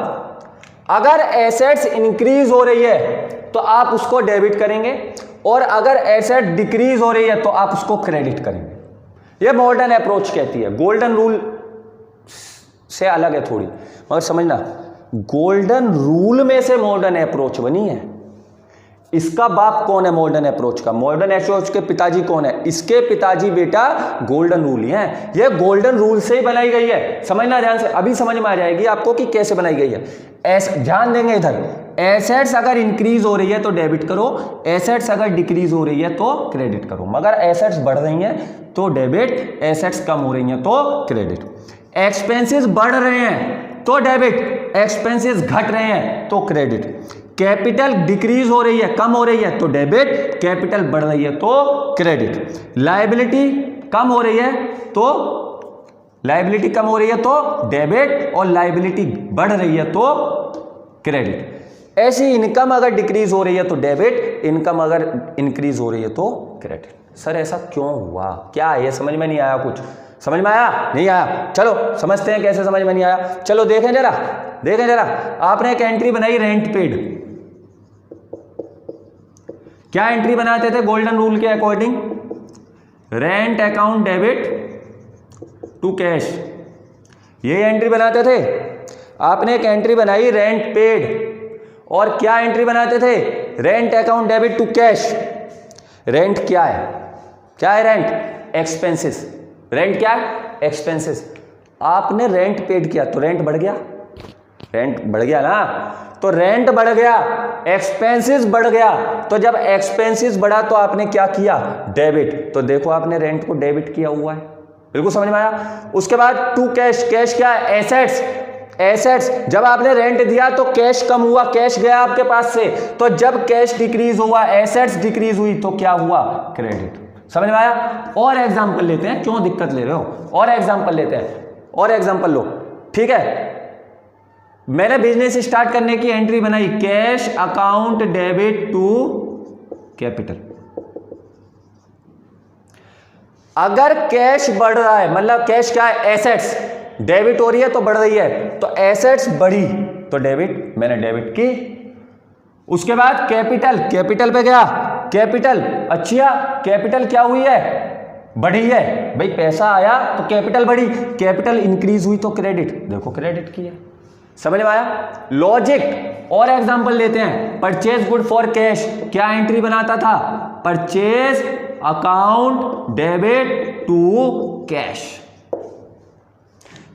अगर एसेट्स इंक्रीज हो रही है तो आप उसको डेबिट करेंगे, और अगर एसेट डिक्रीज हो रही है तो आप उसको क्रेडिट करेंगे। ये मॉडर्न अप्रोच कहती है, गोल्डन रूल से अलग है थोड़ी, मगर समझना गोल्डन रूल में से मॉडर्न अप्रोच बनी है। इसका बाप कौन है मॉडर्न अप्रोच का? मॉडर्न अप्रोच के पिताजी कौन है? इसके पिताजी बेटा गोल्डन रूल ही हैं। ये गोल्डन रूल से ही बनाई गई है, समझना ध्यान से, अभी समझ में आ जाएगी आपको कि कैसे बनाई गई है। ध्यान देंगे इधर, एसेट्स अगर इंक्रीज हो रही है तो डेबिट करो, एसेट्स अगर डिक्रीज हो रही है तो क्रेडिट करो। मगर एसेट्स बढ़ रही हैं तो डेबिट, एसेट्स कम हो रही हैं तो क्रेडिट। एक्सपेंसेस बढ़ रहे हैं तो डेबिट, एक्सपेंसेस घट रहे हैं तो क्रेडिट। कैपिटल डिक्रीज हो रही है, कम हो रही है तो डेबिट, कैपिटल बढ़ रही है तो क्रेडिट। लायबिलिटी कम हो रही है तो, लायबिलिटी कम हो रही है तो डेबिट, और लायबिलिटी बढ़ रही है तो क्रेडिट। ऐसी इनकम अगर डिक्रीज हो रही है तो डेबिट, इनकम अगर इंक्रीज हो रही है तो क्रेडिट। सर ऐसा क्यों हुआ, क्या है ये समझ में नहीं आया? कुछ समझ में आया? नहीं आया? चलो समझते हैं कैसे समझ में नहीं आया। चलो देखें जरा, देखें जरा, आपने एक एंट्री बनाई रेंट पेड। क्या एंट्री बनाते थे गोल्डन रूल के according? Rent account debit to cash, ये एंट्री बनाते थे। आपने एक एंट्री बनाई रेंट पेड, और क्या एंट्री बनाते थे? Rent account debit to cash. Rent क्या है? क्या है रेंट? एक्सपेंसेस। रेंट क्या है? एक्सपेंसेस। आपने रेंट पेड किया तो रेंट बढ़ गया, रेंट बढ़ गया ना, तो रेंट बढ़ गया, एक्सपेंसेस बढ़ गया। तो जब एक्सपेंसेस बढ़ा तो आपने क्या किया? डेबिट। तो देखो आपने रेंट को डेबिट किया हुआ है, बिल्कुल समझ में आया। उसके बाद टू कैश, कैश क्या है? एसेट्स। एसेट्स, जब आपने रेंट दिया तो कैश कम हुआ, कैश गया आपके पास से, तो जब कैश डिक्रीज हुआ, एसेट्स डिक्रीज हुई तो क्या हुआ? क्रेडिट। समझ में आया? और एग्जांपल लेते हैं, क्यों दिक्कत ले रहे हो? और एग्जांपल लेते हैं, और एग्जांपल लो, ठीक है। मैंने बिजनेस स्टार्ट करने की एंट्री बनाई cash account debit to capital. अगर कैश बढ़ रहा है, मतलब कैश क्या है? एसेट्स। डेबिट हो रही है तो बढ़ रही है, तो एसेट्स बढ़ी तो डेबिट, मैंने डेबिट की। उसके बाद कैपिटल, कैपिटल पे गया, कैपिटल, अच्छा कैपिटल क्या हुई है? बढ़ी है भाई, पैसा आया तो कैपिटल बढ़ी, कैपिटल इंक्रीज हुई तो क्रेडिट, देखो क्रेडिट की है। समझ में आया लॉजिक? और एग्जांपल लेते हैं, परचेज गुड फॉर कैश, क्या एंट्री बनाता था? Purchase account debit to cash.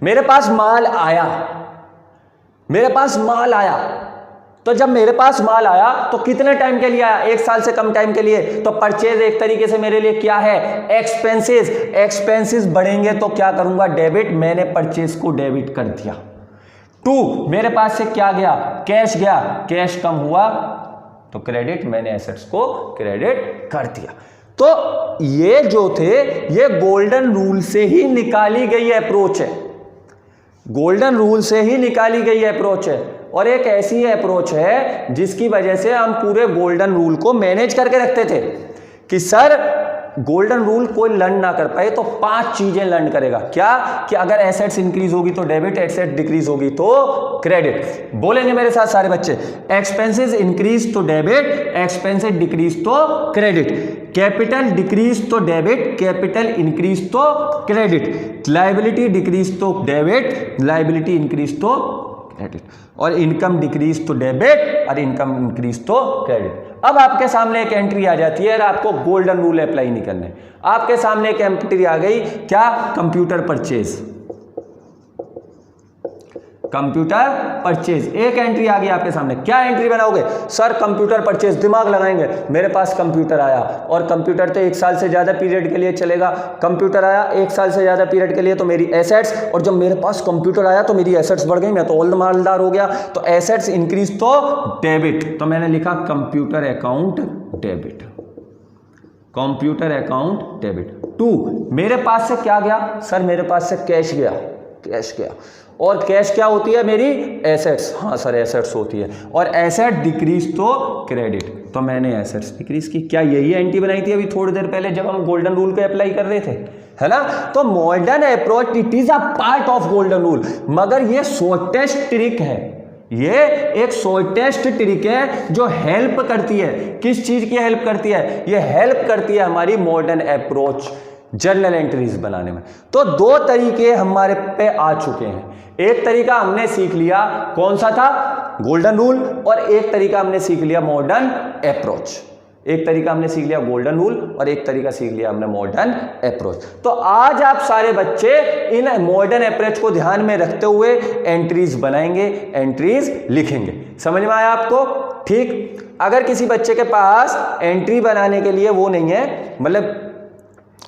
मेरे पास माल आया, मेरे पास माल आया, तो जब मेरे पास माल आया तो कितने टाइम के लिए आया? 1 साल से कम टाइम के लिए, तो परचेज एक तरीके से मेरे लिए क्या है? एक्सपेंसेस। एक्सपेंसेस बढ़ेंगे तो क्या करूंगा? डेबिट, मैंने परचेज को डेबिट कर दिया। टू, मेरे पास से क्या गया? कैश गया, कैश कम हुआ तो क्रेडिट, मैंने एसेट्स को क्रेडिट कर दिया। तो ये जो थे ये गोल्डन रूल से ही निकाली गई अप्रोच है, गोल्डन रूल से ही निकाली गई अप्रोच है, और एक ऐसी अप्रोच है जिसकी वजह से हम पूरे गोल्डन रूल को मैनेज करके रखते थे कि सर गोल्डन रूल कोई लर्न ना कर पाए तो 5 चीजें लर्न करेगा। क्या? कि अगर एसेट्स इंक्रीज होगी तो डेबिट, एसेट डिक्रीज होगी तो क्रेडिट। बोलेंगे मेरे साथ सारे बच्चे, एक्सपेंसेस इंक्रीज तो डेबिट, एक्सपेंसेस डिक्रीज तो क्रेडिट, कैपिटल डिक्रीज तो डेबिट, कैपिटल इंक्रीज तो क्रेडिट, लायबिलिटी डिक्रीज तो डेबिट, लायबिलिटी इंक्रीज तो क्रेडिट, और इनकम डिक्रीज तो डेबिट और इनकम इंक्रीज तो क्रेडिट। अब आपके सामने एक एंट्री आ जाती है और आपको गोल्डन रूल अप्लाई नहीं करने। आपके सामने एक एंट्री आ गई, क्या? कंप्यूटर परचेज, कंप्यूटर परचेज, एक एंट्री आ गई आपके सामने। क्या एंट्री बनाओगे? Sir computer purchase. दिमाग लगाएंगे, मेरे पास कंप्यूटर आया, और कंप्यूटर तो 1 साल से ज्यादा पीरियड के लिए चलेगा। कंप्यूटर आया 1 साल से ज्यादा पीरियड के लिए, तो मेरी एसेट्स, और जब मेरे पास कंप्यूटर आया तो मेरी एसेट्स बढ़ गई, मैं तो ऑल मालदार हो गया, तो एसेट्स इंक्रीज तो डेबिट, तो मैंने लिखा computer account debit, computer account debit. To, मेरे पास से क्या गया? सर मेरे पास से कैश गया, कैश क्या, और कैश क्या होती है मेरी, एसेट्स। हाँ सर एसेट्स होती है, और एसेट डिक्रीज तो क्रेडिट, तो मैंने एसेट्स डिक्रीज की। क्या यही एंट्री बनाई थी अभी थोड़ी देर पहले जब हम गोल्डन रूल को अप्लाई कर रहे थे, है ना। तो modern approach it is a part of golden rule, मगर ये शॉर्टेस्ट ट्रिक है, ये एक शॉर्टेस्ट ट्रिक है जो हेल्प करती है। किस चीज की हेल्प करती है, ये हेल्प करती है हमारी मॉडर्न अप्रोच जर्नल एंट्रीज बनाने में। तो दो तरीके हमारे पे आ चुके हैं, एक तरीका हमने सीख लिया, कौन सा था, गोल्डन रूल, और एक तरीका हमने सीख लिया मॉडर्न अप्रोच। एक तरीका हमने सीख लिया गोल्डन रूल और एक तरीका सीख लिया हमने मॉडर्न अप्रोच। तो आज आप सारे बच्चे इन मॉडर्न अप्रोच को ध्यान में रखते हुए एंट्रीज बनाएंगे, एंट्रीज लिखेंगे। समझ में आया आपको, ठीक। अगर किसी बच्चे के पास एंट्री बनाने के लिए वो नहीं है, मतलब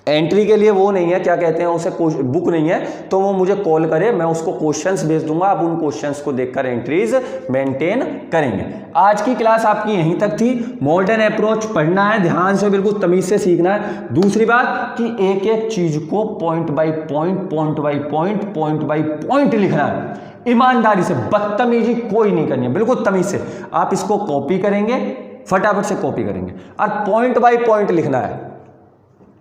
एंट्री के लिए वो नहीं है, क्या कहते हैं उसे, बुक नहीं है, तो वो मुझे कॉल करे, मैं उसको क्वेश्चंस भेज दूंगा, आप उन क्वेश्चंस को देखकर एंट्रीज मेंटेन करेंगे। आज की क्लास आपकी यहीं तक थी। मॉडर्न अप्रोच पढ़ना है, ध्यान से बिल्कुल तमीज से सीखना है। दूसरी बात कि एक एक चीज को point by point, point by point, point by point लिखना है, ईमानदारी से, बदतमीजी कोई नहीं करनी है, बिल्कुल तमीज से। आप इसको कॉपी करेंगे, फटाफट से कॉपी करेंगे और पॉइंट बाय पॉइंट लिखना है,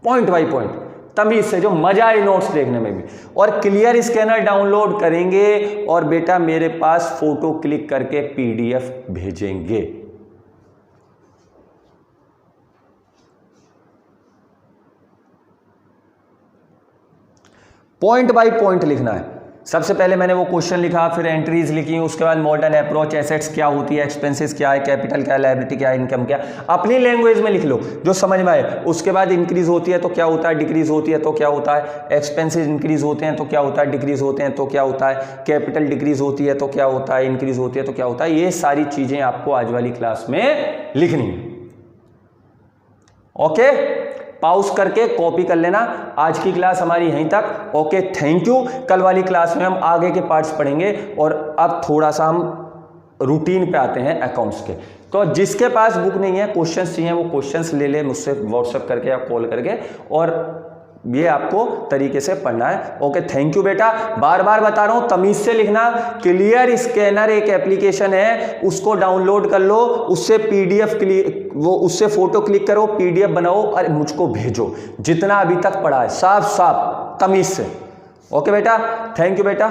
पॉइंट बाय पॉइंट, तमीज से, जो मजा है नोट्स देखने में भी। और क्लियर स्कैनर डाउनलोड करेंगे और बेटा मेरे पास फोटो क्लिक करके पीडीएफ भेजेंगे। पॉइंट बाय पॉइंट लिखना है। सबसे पहले मैंने वो क्वेश्चन लिखा, फिर एंट्रीज लिखी, उसके बाद मॉडर्न अप्रोच, एसेट्स क्या होती है, एक्सपेंसेस क्या है, कैपिटल क्या है, लायबिलिटी क्या है, इनकम क्या, अपनी लैंग्वेज में लिख लो जो समझ में आए। उसके बाद इंक्रीज होती है तो क्या होता है, डिक्रीज होती है तो क्या होता है, एक्सपेंसेस इंक्रीज होते हैं तो क्या होता है, डिक्रीज होते हैं तो क्या होता है, कैपिटल डिक्रीज होती है तो क्या होता है, इंक्रीज होती है तो क्या होता है। ये सारी चीजें आपको आज वाली क्लास में लिखनी है। ओके, पाउज करके कॉपी कर लेना। आज की क्लास हमारी यहीं तक। Okay, thank you. कल वाली क्लास में हम आगे के पार्ट्स पढ़ेंगे और अब थोड़ा सा हम रूटीन पे आते हैं अकाउंट्स के। तो जिसके पास बुक नहीं है, क्वेश्चंस चाहिए, वो क्वेश्चंस ले ले मुझसे व्हाट्सएप करके या कॉल करके, और ये आपको तरीके से पढ़ना है। ओके, थैंक यू बेटा। बार बार बता रहा हूं, तमीज से लिखना। क्लियर स्कैनर एक एप्लीकेशन है, उसको डाउनलोड कर लो, उससे पीडीएफ वो उससे फोटो क्लिक करो, पीडीएफ बनाओ और मुझको भेजो, जितना अभी तक पढ़ा है, साफ साफ तमीज से। ओके बेटा, थैंक यू बेटा।